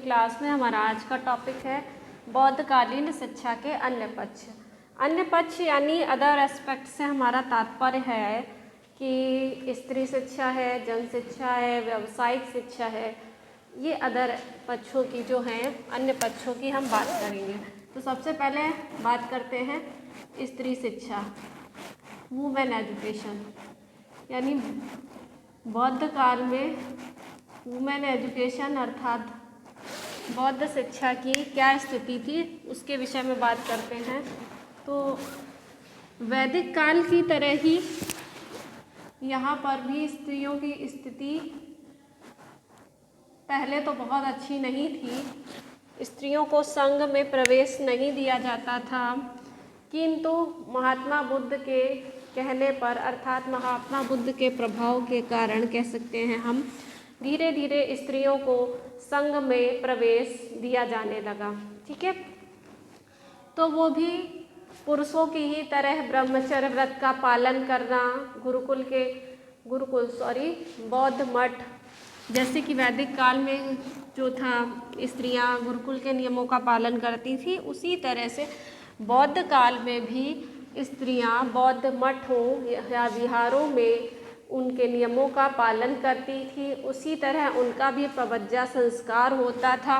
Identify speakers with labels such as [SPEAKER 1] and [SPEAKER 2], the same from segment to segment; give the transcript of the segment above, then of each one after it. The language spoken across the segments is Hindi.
[SPEAKER 1] क्लास में हमारा आज का टॉपिक है बौद्धकालीन शिक्षा के अन्य पक्ष। अन्य पक्ष यानी अदर एस्पेक्ट से हमारा तात्पर्य है कि स्त्री शिक्षा है, जन शिक्षा है, व्यावसायिक शिक्षा है। ये अदर पक्षों की जो हैं अन्य पक्षों की हम बात करेंगे। तो सबसे पहले बात करते हैं स्त्री शिक्षा, वुमेन एजुकेशन। यानी बौद्ध काल में वुमेन एजुकेशन अर्थात बौद्ध शिक्षा की क्या स्थिति थी उसके विषय में बात करते हैं। तो वैदिक काल की तरह ही यहाँ पर भी स्त्रियों की स्थिति पहले तो बहुत अच्छी नहीं थी। स्त्रियों को संघ में प्रवेश नहीं दिया जाता था, किंतु महात्मा बुद्ध के कहने पर अर्थात महात्मा बुद्ध के प्रभाव के कारण कह सकते हैं हम, धीरे धीरे स्त्रियों को संघ में प्रवेश दिया जाने लगा। ठीक है, तो वो भी पुरुषों की ही तरह ब्रह्मचर्य व्रत का पालन करना, बौद्ध मठ जैसे कि वैदिक काल में जो था स्त्रियां गुरुकुल के नियमों का पालन करती थी, उसी तरह से बौद्ध काल में भी स्त्रियां बौद्ध मठों या विहारों में उनके नियमों का पालन करती थी। उसी तरह उनका भी प्रवज्जा संस्कार होता था,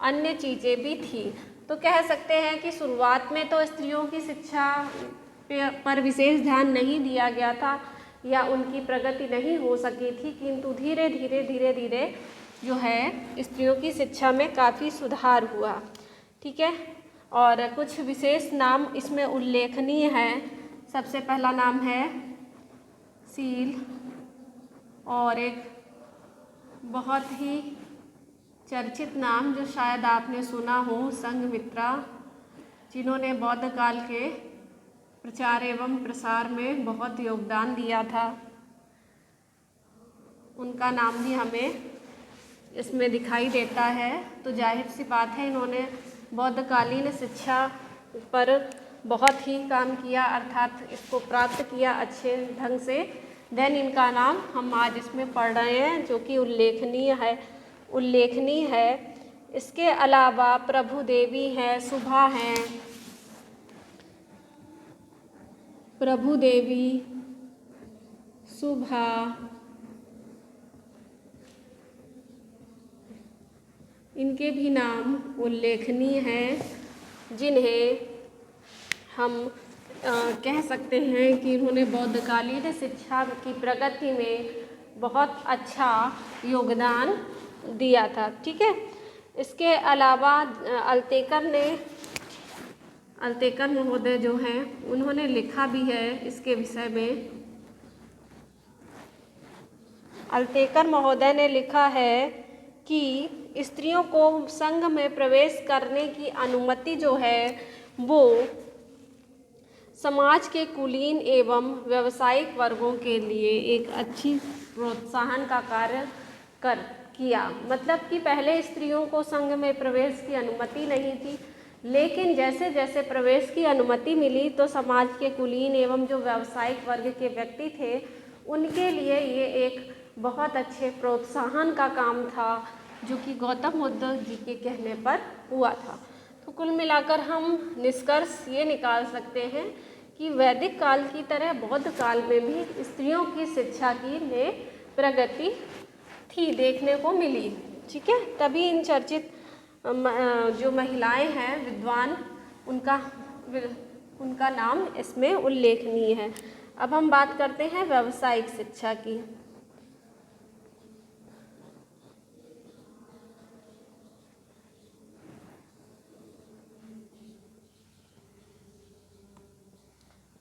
[SPEAKER 1] अन्य चीज़ें भी थी। तो कह सकते हैं कि शुरुआत में तो स्त्रियों की शिक्षा पर विशेष ध्यान नहीं दिया गया था या उनकी प्रगति नहीं हो सकी थी, किंतु धीरे धीरे जो है स्त्रियों की शिक्षा में काफ़ी सुधार हुआ। ठीक है, और कुछ विशेष नाम इसमें उल्लेखनीय हैं। सबसे पहला नाम है सील, और एक बहुत ही चर्चित नाम जो शायद आपने सुना हो, संघमित्रा, जिन्होंने बौद्ध काल के प्रचार एवं प्रसार में बहुत योगदान दिया था। उनका नाम भी हमें इसमें दिखाई देता है। तो जाहिर सी बात है इन्होंने बौद्धकालीन शिक्षा पर बहुत ही काम किया, अर्थात इसको प्राप्त किया अच्छे ढंग से। देन इनका नाम हम आज इसमें पढ़ रहे हैं जो कि उल्लेखनीय है। इसके अलावा प्रभु देवी हैं, सुभा हैं, प्रभु देवी, सुभा, इनके भी नाम उल्लेखनीय हैं, जिन्हें हम कह सकते हैं कि इन्होंने बौद्धकालीन शिक्षा की प्रगति में बहुत अच्छा योगदान दिया था। ठीक है, इसके अलावा अल्तेकर महोदय जो हैं उन्होंने लिखा भी है इसके विषय में। अल्तेकर महोदय ने लिखा है कि स्त्रियों को संघ में प्रवेश करने की अनुमति जो है वो समाज के कुलीन एवं व्यावसायिक वर्गों के लिए एक अच्छी प्रोत्साहन का कार्य किया। मतलब कि पहले स्त्रियों को संघ में प्रवेश की अनुमति नहीं थी, लेकिन जैसे जैसे प्रवेश की अनुमति मिली तो समाज के कुलीन एवं जो व्यावसायिक वर्ग के व्यक्ति थे उनके लिए ये एक बहुत अच्छे प्रोत्साहन का काम था, जो कि गौतम बुद्ध जी के कहने पर हुआ था। तो कुल मिलाकर हम निष्कर्ष ये निकाल सकते हैं कि वैदिक काल की तरह बौद्ध काल में भी स्त्रियों की शिक्षा की में प्रगति थी, देखने को मिली। ठीक है, तभी इन चर्चित जो महिलाएं हैं विद्वान, उनका नाम इसमें उल्लेखनीय है। अब हम बात करते हैं व्यावसायिक शिक्षा की।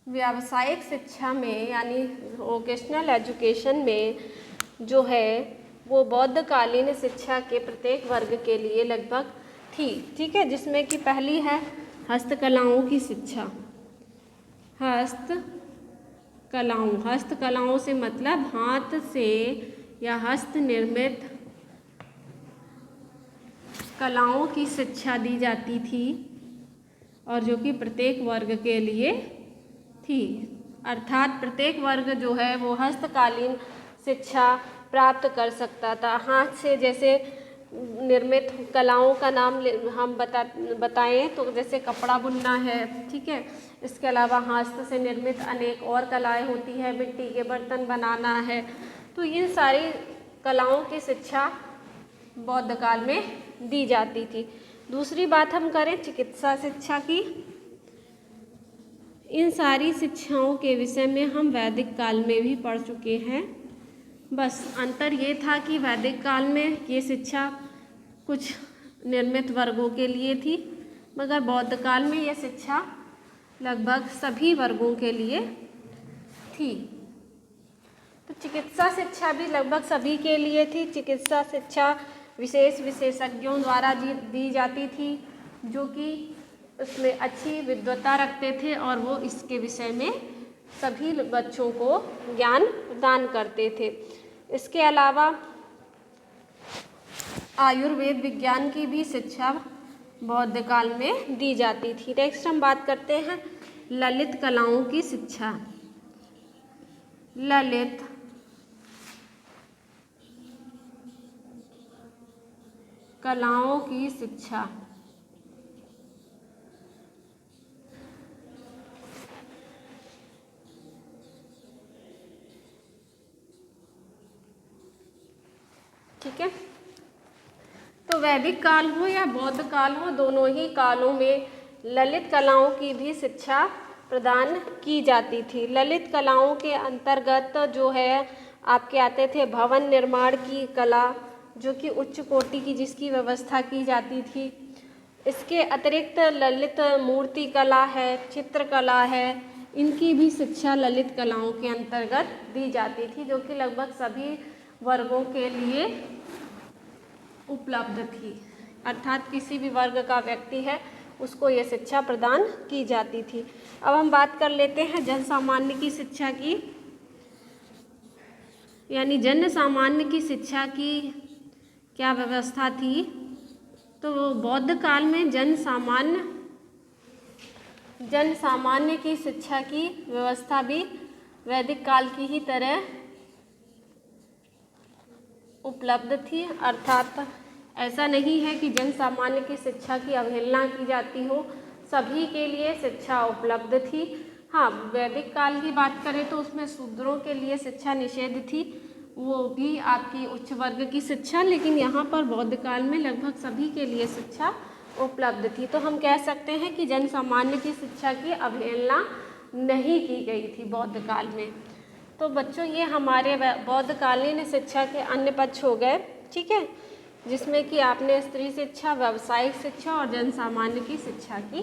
[SPEAKER 1] व्यावसायिक शिक्षा में यानी वोकेशनल एजुकेशन में जो है वो बौद्धकालीन शिक्षा के प्रत्येक वर्ग के लिए लगभग थी। ठीक है, जिसमें कि पहली है हस्तकलाओं की शिक्षा। हस्तकलाओं से मतलब हाथ से या हस्त निर्मित कलाओं की शिक्षा दी जाती थी, और जो कि प्रत्येक वर्ग के लिए थी। अर्थात प्रत्येक वर्ग जो है वो हस्तकालीन शिक्षा प्राप्त कर सकता था। हाथ से जैसे निर्मित कलाओं का नाम हम बताएं तो जैसे कपड़ा बुनना है, ठीक है। इसके अलावा हाथ से निर्मित अनेक और कलाएं होती है, मिट्टी के बर्तन बनाना है। तो इन सारी कलाओं की शिक्षा बौद्ध काल में दी जाती थी। दूसरी बात हम करें चिकित्सा शिक्षा की। इन सारी शिक्षाओं के विषय में हम वैदिक काल में भी पढ़ चुके हैं। बस अंतर ये था कि वैदिक काल में ये शिक्षा कुछ निर्मित वर्गों के लिए थी, मगर बौद्ध काल में यह शिक्षा लगभग सभी वर्गों के लिए थी। तो चिकित्सा शिक्षा भी लगभग सभी के लिए थी। चिकित्सा शिक्षा विशेष विशेषज्ञों द्वारा दी जाती थी, जो कि उसमें अच्छी विद्वता रखते थे और वो इसके विषय में सभी बच्चों को ज्ञान प्रदान करते थे। इसके अलावा आयुर्वेद विज्ञान की भी शिक्षा बौद्ध काल में दी जाती थी। नेक्स्ट हम बात करते हैं ललित कलाओं की शिक्षा। ललित कलाओं की शिक्षा ठीक है। तो वैदिक काल हो या बौद्ध काल हो, दोनों ही कालों में ललित कलाओं की भी शिक्षा प्रदान की जाती थी। ललित कलाओं के अंतर्गत जो है आपके आते थे भवन निर्माण की कला, जो कि उच्च कोटि की जिसकी व्यवस्था की जाती थी। इसके अतिरिक्त ललित मूर्ति कला है, चित्रकला है, इनकी भी शिक्षा ललित कलाओं के अंतर्गत दी जाती थी, जो कि लगभग सभी वर्गों के लिए उपलब्ध थी। अर्थात किसी भी वर्ग का व्यक्ति है उसको ये शिक्षा प्रदान की जाती थी। अब हम बात कर लेते हैं जन सामान्य की शिक्षा की, यानी जन सामान्य की शिक्षा की क्या व्यवस्था थी। तो बौद्ध काल में जन सामान्य की शिक्षा की व्यवस्था भी वैदिक काल की ही तरह उपलब्ध थी। अर्थात ऐसा नहीं है कि जन सामान्य की शिक्षा की अवहेलना की जाती हो, सभी के लिए शिक्षा उपलब्ध थी। हाँ, वैदिक काल की बात करें तो उसमें शूद्रों के लिए शिक्षा निषेध थी, वो भी आपकी उच्च वर्ग की शिक्षा, लेकिन यहाँ पर बौद्ध काल में लगभग सभी के लिए शिक्षा उपलब्ध थी। तो हम कह सकते हैं कि जन सामान्य की शिक्षा की अवहेलना नहीं की गई थी बौद्ध काल में। तो बच्चों ये हमारे बौद्धकालीन शिक्षा के अन्य पक्ष हो गए, ठीक है, जिसमें कि आपने स्त्री शिक्षा, व्यावसायिक शिक्षा और जन सामान्य की शिक्षा की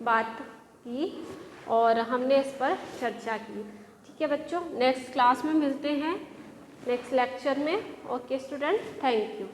[SPEAKER 1] बात की और हमने इस पर चर्चा की। ठीक है बच्चों, नेक्स्ट क्लास में मिलते हैं, नेक्स्ट लेक्चर में। Okay student, thank you.